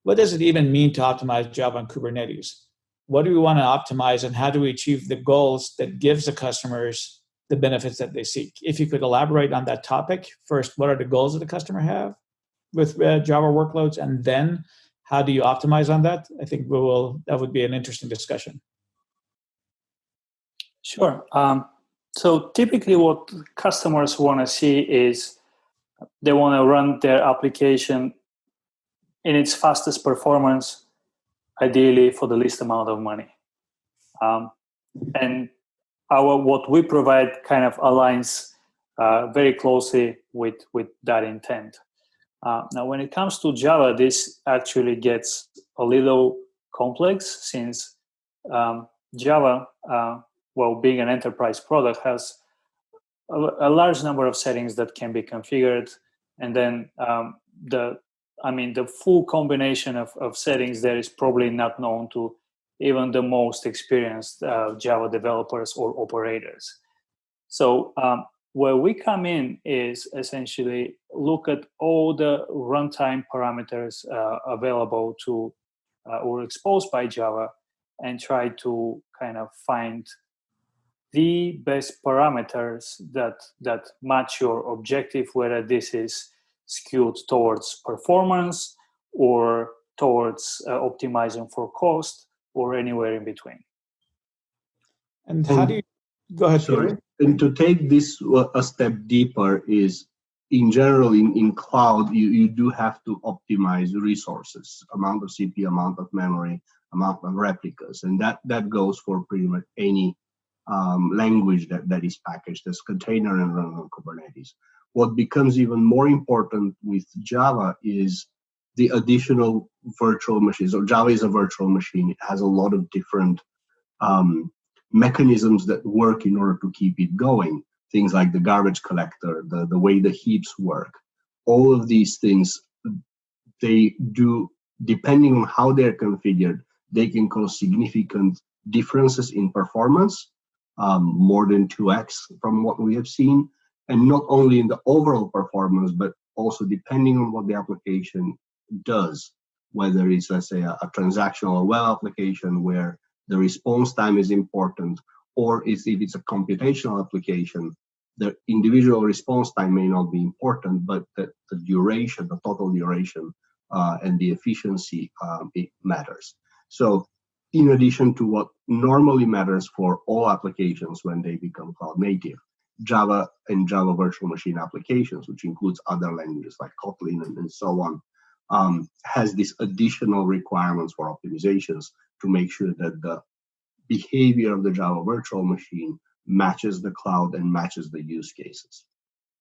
what does it even mean to optimize Java on Kubernetes? What do we want to optimize, and how do we achieve the goals that gives the customers the benefits that they seek? If you could elaborate on that topic, first, what are the goals that the customer have with Java workloads, and then how do you optimize on that? I think that would be an interesting discussion. Sure. So typically what customers want to see is they want to run their application in its fastest performance, ideally for the least amount of money. And what we provide kind of aligns very closely with that intent. Now, when it comes to Java, this actually gets a little complex since Java, being an enterprise product, has a large number of settings that can be configured, and then the full combination of settings there is probably not known to even the most experienced Java developers or operators. So where we come in is essentially look at all the runtime parameters available to or exposed by Java, and try to kind of find the best parameters that match your objective, whether this is skewed towards performance or towards optimizing for cost or anywhere in between. And how do you go ahead? Sorry. Peter? And to take this a step deeper is, in general, in cloud, you do have to optimize resources, amount of CPU, amount of memory, amount of replicas, and that goes for pretty much any language that is packaged as container and run on Kubernetes. What becomes even more important with Java is the additional virtual machines. So Java is a virtual machine. It has a lot of different mechanisms that work in order to keep it going. Things like the garbage collector, the way the heaps work. All of these things, they do, depending on how they're configured, they can cause significant differences in performance, more than 2x from what we have seen. And not only in the overall performance, but also depending on what the application does, whether it's, let's say, a transactional or web application where the response time is important, or if it's a computational application, the individual response time may not be important, but the duration, the total duration, and the efficiency, it matters. So in addition to what normally matters for all applications when they become cloud native, Java and Java virtual machine applications, which includes other languages like Kotlin and so on, has these additional requirements for optimizations to make sure that the behavior of the Java virtual machine matches the cloud and matches the use cases.